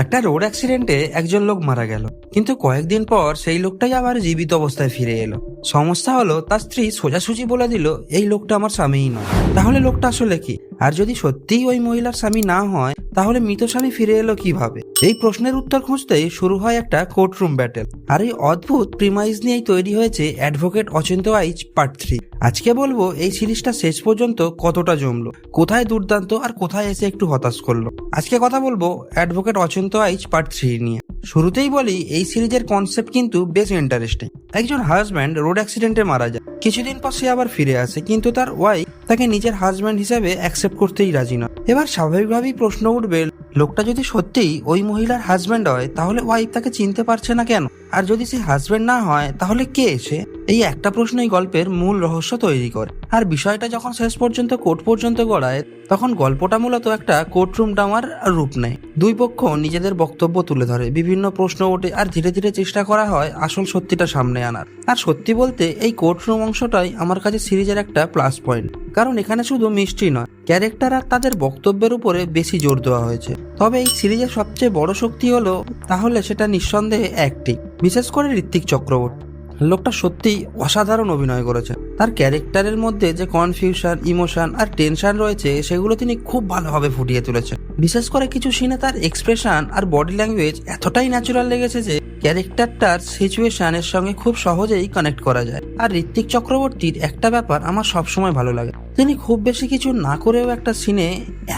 একটা রোড অ্যাক্সিডেন্টে একজন লোক মারা গেল, কিন্তু কয়েকদিন পর সেই লোকটাই আবার জীবিত অবস্থায় ফিরে এলো। সমস্যা হলো তার স্ত্রী সোজাসুজি বলে দিল এই লোকটা আমার স্বামীই নয়। তাহলে লোকটা আসলে কি? আর যদি সত্যিই ওই মহিলার স্বামী না হয়, তাহলে মৃত স্বামী ফিরে এলো কিভাবে? এই প্রশ্নের উত্তর খুঁজতেই শুরু হয় একটা কোর্টরুম ব্যাটেল। আর এই অদ্ভুত প্রিমাইজ নিয়েই তৈরি হয়েছে অ্যাডভোকেট অচিন্ত আইচ পার্ট 3। আজকে বলবো এই সিরিজটা শেষ পর্যন্ত কতটা জমলো, কোথায় দুর্দান্ত আর কোথায় এসে একটু হতাশ করলো। আজকে কথা বলবো অ্যাডভোকেট অচিন্ত আইচ পার্ট 3 নিয়ে। শুরুতেই বলি এই সিরিজের কনসেপ্ট কিন্তু বেশ ইন্টারেস্টিং। একজন হাজব্যান্ড রোড অ্যাক্সিডেন্টে মারা যায়, কিছুদিন পর সে আবার ফিরে আসে, কিন্তু তার ওয়াইফ তাকে নিজের হাজব্যান্ড হিসেবে অ্যাকসেপ্ট করতেই রাজি নয়। এবার স্বাভাবিকভাবেই প্রশ্ন উঠবে, লোকটা যদি সত্যিই ওই মহিলার হাজব্যান্ড হয়, তাহলে ওয়াইফ তাকে চিনতে পারছে না কেন? আর যদি সে হাজব্যান্ড না হয়, তাহলে কে সে? এই একটা প্রশ্নই গল্পের মূল রহস্য তৈরি করে। আর বিষয়টা যখন শেষ পর্যন্ত কোর্ট পর্যন্ত গড়ায়, তখন গল্পটা মূলত একটা কোর্টরুম ড্রামার রূপ নেয়। দুই পক্ষ নিজেদের বক্তব্য তুলে ধরে, বিভিন্ন প্রশ্ন ওঠে, আর ধীরে ধীরে চেষ্টা করা হয় আসল সত্যিটা সামনে আনার। আর সত্যি বলতে এই কোর্টরুম অংশটাই আমার কাছে সিরিজের একটা প্লাস পয়েন্ট, কারণ এখানে শুধু মিস্ট্রি নয়, ক্যারেক্টার আর তাদের বক্তব্যের উপরে বেশি জোর দেওয়া হয়েছে। তবে এই সিরিজের সবচেয়ে বড় শক্তি হলো, তাহলে সেটা নিঃসন্দেহে অ্যাক্টিং, বিশেষ করে ঋত্বিক চক্রবর্তী। লোকটা সত্যিই অসাধারণ অভিনয় করেছে। তার ক্যারেক্টারের মধ্যে যে কনফিউশন, ইমোশন আর টেনশন রয়েছে, সেগুলো তিনি খুব ভালোভাবে ফুটিয়ে তুলেছেন। বিশেষ করে কিছু সিনে তার এক্সপ্রেশন আর বডি ল্যাঙ্গুয়েজ এতটাই ন্যাচারাল লেগেছে যে ক্যারেক্টারটার সিচুয়েশনের সঙ্গে খুব সহজেই কানেক্ট করা যায়। আর ঋত্বিক চক্রবর্তীর একটা ব্যাপার আমার সবসময় ভালো লাগে, তিনি খুব বেশি কিছু না করেও একটা সিনে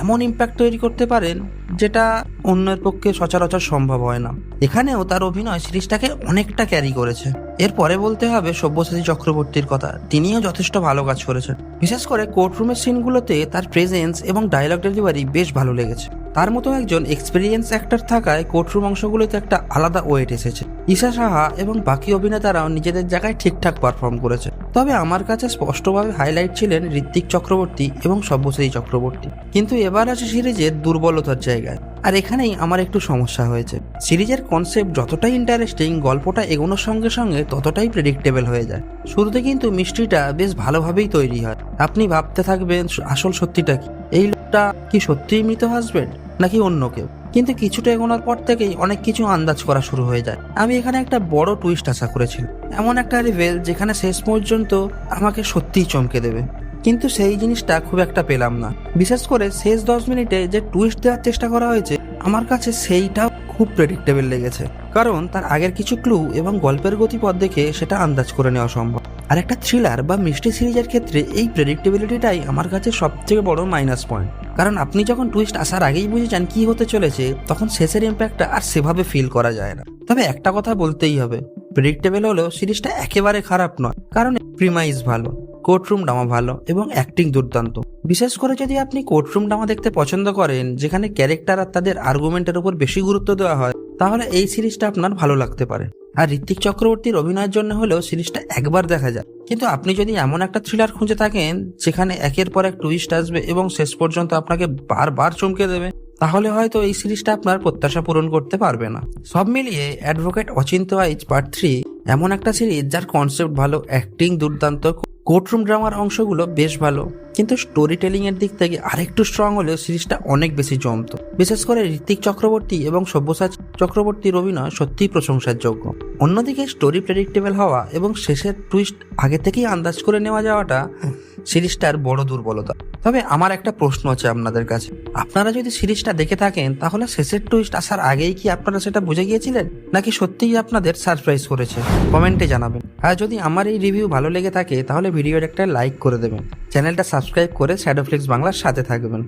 এমন ইম্প্যাক্ট তৈরি করতে পারেন, যেটা অন্যের পক্ষে সচরাচর সম্ভব হয় না। এখানেও তার অভিনয় সিরিজটাকে অনেকটা ক্যারি করেছে। এরপরে বলতে হবে সব্যসাচী চক্রবর্তীর কথা, তিনিও যথেষ্ট ভালো কাজ করেছেন। বিশেষ করে কোর্টরুমের সিনগুলোতে তার প্রেজেন্স এবং ডায়লগ ডেলিভারি বেশ ভালো লেগেছে। তার মতো একজন এক্সপিরিয়েন্স অ্যাক্টর থাকায় কোর্টরুম অংশগুলোতে একটা আলাদা ওয়েট এসেছে। ঈশা সাহা এবং বাকি অভিনেতারাও নিজেদের জায়গায় ঠিকঠাক পারফর্ম করেছে। তবে আমার কাছে স্পষ্টভাবে হাইলাইট ছিলেন ঋত্বিক চক্রবর্তী এবং সব্যসাচী চক্রবর্তী। কিন্তু এবার আছে সিরিজের দুর্বলতার জায়গায়, আর এখানেই আমার একটু সমস্যা হয়েছে। সিরিজের কনসেপ্ট যতটাই ইন্টারেস্টিং, গল্পটা এগোনোর সঙ্গে সঙ্গে ততটাই প্রেডিক্টেবল হয়ে যায়। শুরুতে কিন্তু মিস্ট্রিটা বেশ ভালোভাবেই তৈরি হয়। আপনি ভাবতে থাকবেন আসল সত্যিটা কি, এই লোকটা কি সত্যিই মৃত হাজবেন্ড নাকি অন্য কেউ। কিন্তু কিছুটা এগোনোর পর থেকেই অনেক কিছু আন্দাজ করা শুরু হয়ে যায়। আমি এখানে একটা বড় টুইস্ট আশা করেছিলাম, এমন একটা রিভেল যেখানে শেষ পর্যন্ত আমাকে সত্যিই চমকে দেবে, কিন্তু সেই জিনিসটা খুব একটা পেলাম না। বিশেষ করে শেষ 10 মিনিটে যে টুইস্ট দেওয়ার চেষ্টা করা হয়েছে, আমার কাছে সেইটাও খুব প্রেডিক্টেবল লেগেছে, কারণ তার আগের কিছু ক্লু এবং গল্পের গতিপথ দেখে সেটা আন্দাজ করে নেওয়া সম্ভব। আর একটা থ্রিলার বা মিস্ট্রি সিরিজের ক্ষেত্রে এই প্রেডিক্টেবিলিটিটাই আমার কাছে সবথেকে বড় মাইনাস পয়েন্ট। কারণ আপনি যখন টুইস্ট আসার আগেই বুঝে যান কি হতে চলেছে, তখন শেষের ইম্প্যাক্টটা আর সেভাবে ফিল করা যায় না। তবে একটা কথা বলতেই হবে, প্রেডিক্টেবল হলেও সিরিজটা একেবারে খারাপ নয়, কারণ প্রিমাইজ ভালো, কোর্টরুম ড্রামা ভালো এবং অ্যাক্টিং দুর্দান্ত। বিশেষ করে যদি আপনি কোর্টরুম ড্রামা দেখতে পছন্দ করেন, যেখানে ক্যারেক্টার আর তাদের আর্গুমেন্টের উপর বেশি গুরুত্ব দেওয়া হয়, তাহলে এই সিরিজটা আপনার ভালো লাগতে পারে। আর ঋত্বিক চক্রবর্তীর অভিনয়ের জন্য হলেও সিরিজটা একবার দেখা যায়। কিন্তু আপনি যদি এমন একটা থ্রিলার খুঁজে থাকেন যেখানে একের পর এক টুইস্ট আসবে এবং শেষ পর্যন্ত আপনাকে বারবার চমকে দেবে, তাহলে হয়তো এই সিরিজটা আপনার প্রত্যাশা পূরণ করতে পারবে না। সব মিলিয়ে অ্যাডভোকেট অচিন্ত আইচ পার্ট 3 এমন একটা সিরিজ যার কনসেপ্ট ভালো, অ্যাক্টিং দুর্দান্ত, কোর্টরুম ড্রামার অংশগুলো বেশ ভালো, কিন্তু স্টোরি টেলিং এর দিক থেকে আরেকটু স্ট্রং হলেও সিরিজটা অনেক বেশি জমতো। বিশেষ করে ঋত্বিক চক্রবর্তী এবং সব্যসাচী চক্রবর্তীর অভিনয় সত্যিই প্রশংসার যোগ্য। অন্যদিকে স্টোরি প্রেডিক্টেবল হওয়া এবং শেষের টুইস্ট আগে থেকেই আন্দাজ করে নেওয়া যাওয়াটা সিরিজটার বড় দুর্বলতা। তবে আমার একটা প্রশ্ন আছে আপনাদের কাছে, আপনারা যদি সিরিজটা দেখে থাকেন, তাহলে শেষের টুইস্ট আসার আগেই কি আপনারা সেটা বুঝে গিয়েছিলেন, নাকি সত্যিই আপনাদের সারপ্রাইজ করেছে? কমেন্টে জানাবেন। আর যদি আমার এই রিভিউ ভালো লেগে থাকে, তাহলে ভিডিওর একটা লাইক করে দেবেন, চ্যানেলটা সাবস্ক্রাইব করে শ্যাডোফ্লিক্স বাংলার সাথে থাকবেন।